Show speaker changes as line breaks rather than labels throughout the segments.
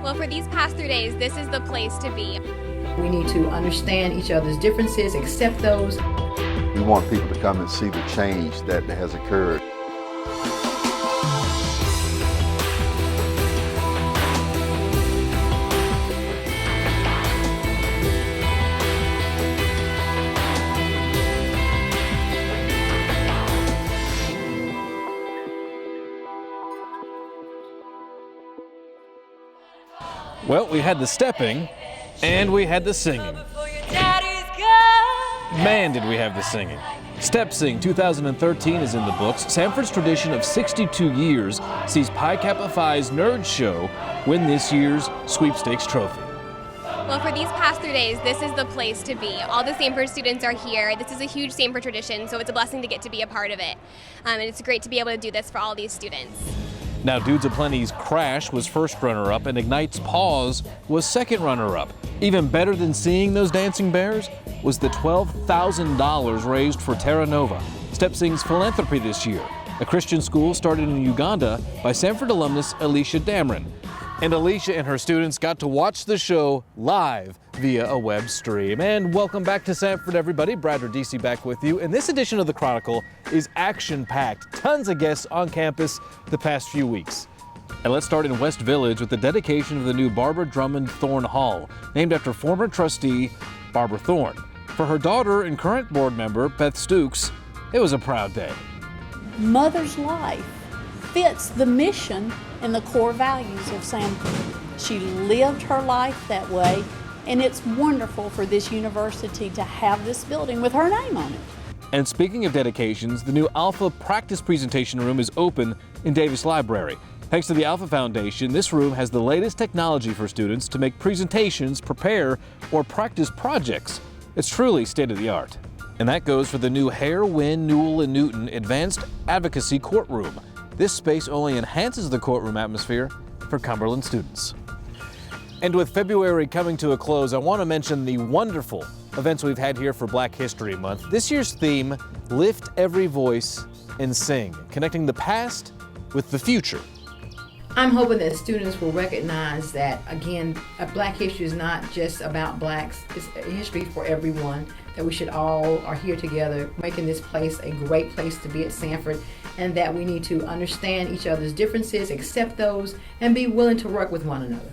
Well, for these past 3 days, this is the place to be.
We need to understand each other's differences, accept those.
We want people to come and see the change that has occurred.
Well, we had the stepping, and we had the singing. Man, did we have the singing. Step Sing 2013 is in the books. Samford's tradition of 62 years sees Pi Kappa Phi's Nerd Show win this year's sweepstakes trophy.
Well, for these past 3 days, this is the place to be. All the Samford students are here. This is a huge Samford tradition, so it's a blessing to get to be a part of it. And it's great to be able to do this for all these students.
Now, Dudes Aplenty's Crash was first runner-up, and Ignite's Pause was second runner-up. Even better than seeing those dancing bears was the $12,000 raised for Terra Nova, Step Sing's philanthropy this year, a Christian school started in Uganda by Samford alumnus Alicia Damron. And Alicia and her students got to watch the show live via a web stream. And welcome back to Samford, everybody. Brad Radice back with you. And this edition of the Chronicle is action-packed. Tons of guests on campus the past few weeks. And let's start in West Village with the dedication of the new Barbara Drummond Thorne Hall, named after former trustee Barbara Thorne. For her daughter and current board member, Beth Stukes, it was a proud day.
Mother's life fits the mission and the core values of Samford. She lived her life that way, and it's wonderful for this university to have this building with her name on it.
And speaking of dedications, the new Alpha Practice Presentation Room is open in Davis Library. Thanks to the Alpha Foundation, this room has the latest technology for students to make presentations, prepare, or practice projects. It's truly state-of-the-art. And that goes for the new Hare, Wynn, Newell, and Newton Advanced Advocacy Courtroom. This space only enhances the courtroom atmosphere for Cumberland students. And with February coming to a close, I want to mention the wonderful events we've had here for Black History Month. This year's theme, Lift Every Voice and Sing, connecting the past with the future.
I'm hoping that students will recognize that, again, Black history is not just about blacks. It's a history for everyone, that we should all are here together, making this place a great place to be at Samford, and that we need to understand each other's differences, accept those, and be willing to work with one another.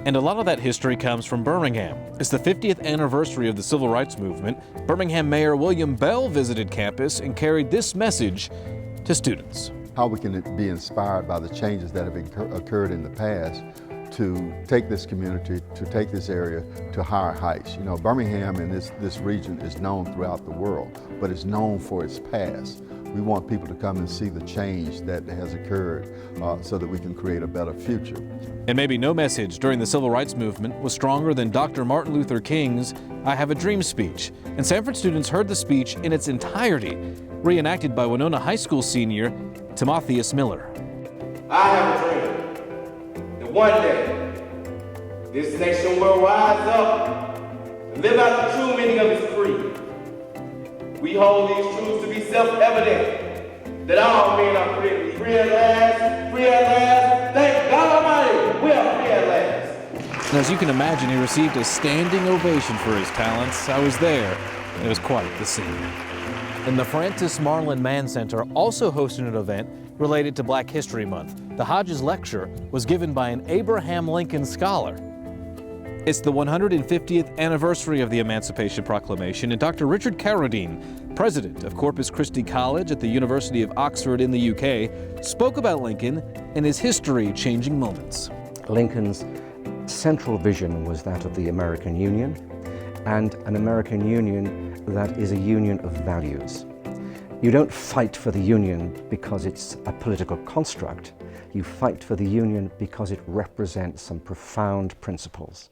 And a lot of that history comes from Birmingham. It's the 50th anniversary of the Civil Rights Movement. Birmingham Mayor William Bell visited campus and carried this message to students.
How we can be inspired by the changes that have occurred in the past to take this community, to take this area to higher heights. You know, Birmingham and this region is known throughout the world, but it's known for its past. We want people to come and see the change that has occurred so that we can create a better future.
And maybe no message during the Civil Rights Movement was stronger than Dr. Martin Luther King's I Have a Dream speech. And Samford students heard the speech in its entirety, reenacted by Wenonah High School senior Timotheus Miller.
I have a dream that one day this nation will rise up and live out the true meaning of its creed. We hold these truths to be self-evident, that all men are created free at last, free at last. Thank God Almighty, we are free at last.
And as you can imagine, he received a standing ovation for his talents. I was there, and it was quite the scene. And the Francis Marlin Mann Center also hosted an event related to Black History Month. The Hodges Lecture was given by an Abraham Lincoln scholar. It's the 150th anniversary of the Emancipation Proclamation, and Dr. Richard Carwardine, president of Corpus Christi College at the University of Oxford in the UK, spoke about Lincoln and his history-changing moments.
Lincoln's central vision was that of the American Union, and an American Union that is a union of values. You don't fight for the Union because it's a political construct. You fight for the Union because it represents some profound principles.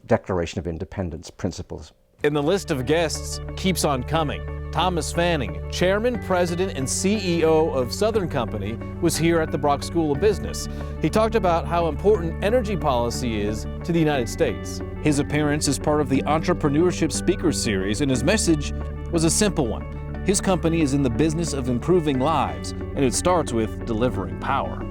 Declaration of Independence principles.
And the list of guests keeps on coming. Thomas Fanning, chairman, president, and CEO of Southern Company, was here at the Brock School of Business. He talked about how important energy policy is to the United States. His appearance is part of the Entrepreneurship Speakers Series, and his message was a simple one. His company is in the business of improving lives, and it starts with delivering power.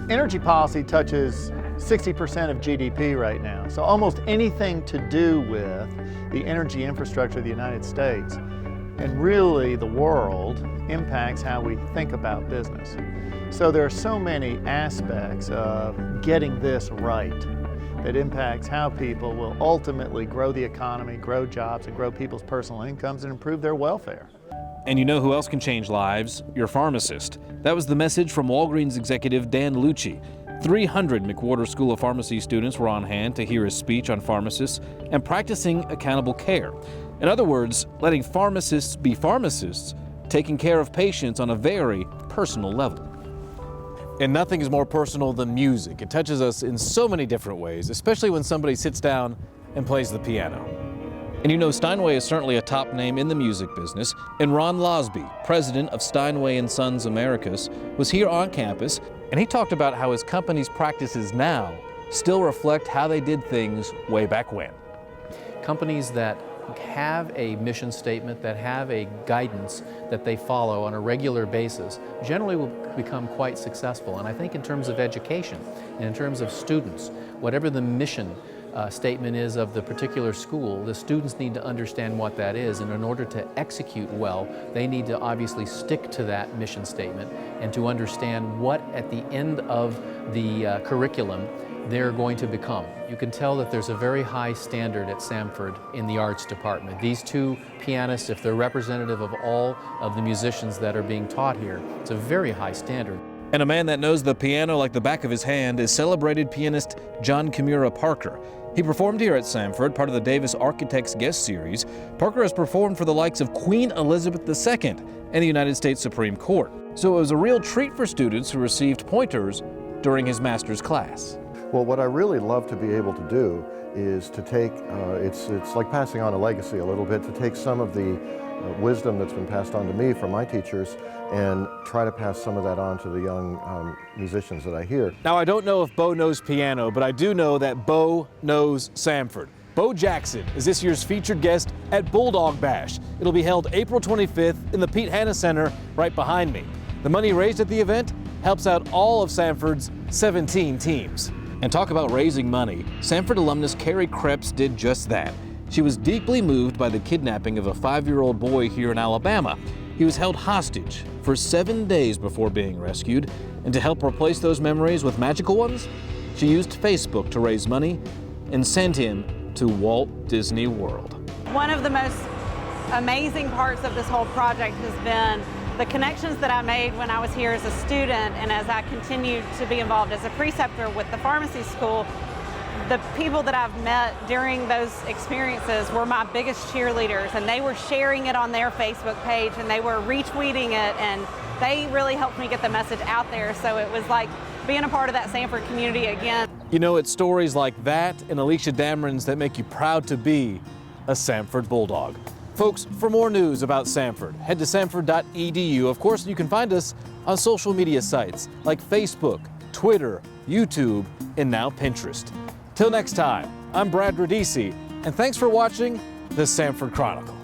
Energy policy touches 60% of GDP right now. So almost anything to do with the energy infrastructure of the United States and really the world impacts how we think about business. So there are so many aspects of getting this right that impacts how people will ultimately grow the economy, grow jobs, and grow people's personal incomes and improve their welfare.
And you know who else can change lives? Your pharmacist. That was the message from Walgreens executive Dan Lucci. 300 McWhorter School of Pharmacy students were on hand to hear his speech on pharmacists and practicing accountable care. In other words, letting pharmacists be pharmacists, taking care of patients on a very personal level. And nothing is more personal than music. It touches us in so many different ways, especially when somebody sits down and plays the piano. And you know, Steinway is certainly a top name in the music business. And Ron Losby, president of Steinway & Sons Americas, was here on campus, and he talked about how his company's practices now still reflect how they did things way back when.
Companies that have a mission statement, that have a guidance that they follow on a regular basis, generally will become quite successful. And I think in terms of education, and in terms of students, whatever the mission statement is of the particular school, the students need to understand what that is, and in order to execute well, they need to obviously stick to that mission statement and to understand what at the end of the curriculum they're going to become. You can tell that there's a very high standard at Samford in the arts department. These two pianists, if they're representative of all of the musicians that are being taught here, it's a very high standard.
And a man that knows the piano like the back of his hand is celebrated pianist John Kimura Parker. He performed here at Samford, part of the Davis Architects Guest Series. Parker has performed for the likes of Queen Elizabeth II and the United States Supreme Court. So it was a real treat for students who received pointers during his master's class.
Well, what I really love to be able to do is to take, it's like passing on a legacy a little bit, to take some of the wisdom that's been passed on to me from my teachers and try to pass some of that on to the young musicians that I hear.
Now, I don't know if Bo knows piano, but I do know that Bo knows Samford. Bo Jackson is this year's featured guest at Bulldog Bash. It'll be held April 25th in the Pete Hanna Center right behind me. The money raised at the event helps out all of Samford's 17 teams. And talk about raising money, Samford alumnus Carrie Kreps did just that. She was deeply moved by the kidnapping of a 5-year-old boy here in Alabama. He was held hostage for 7 days before being rescued, and to help replace those memories with magical ones, she used Facebook to raise money and sent him to Walt Disney World.
One of the most amazing parts of this whole project has been the connections that I made when I was here as a student, and as I continued to be involved as a preceptor with the pharmacy school. The people that I've met during those experiences were my biggest cheerleaders, and they were sharing it on their Facebook page, and they were retweeting it, and they really helped me get the message out there. So it was like being a part of that Samford community again.
You know, it's stories like that and Alicia Dameron's that make you proud to be a Samford Bulldog. Folks, for more news about Samford, head to samford.edu. Of course, you can find us on social media sites like Facebook, Twitter, YouTube, and now Pinterest. Till next time, I'm Brad Radice, and thanks for watching the Samford Chronicle.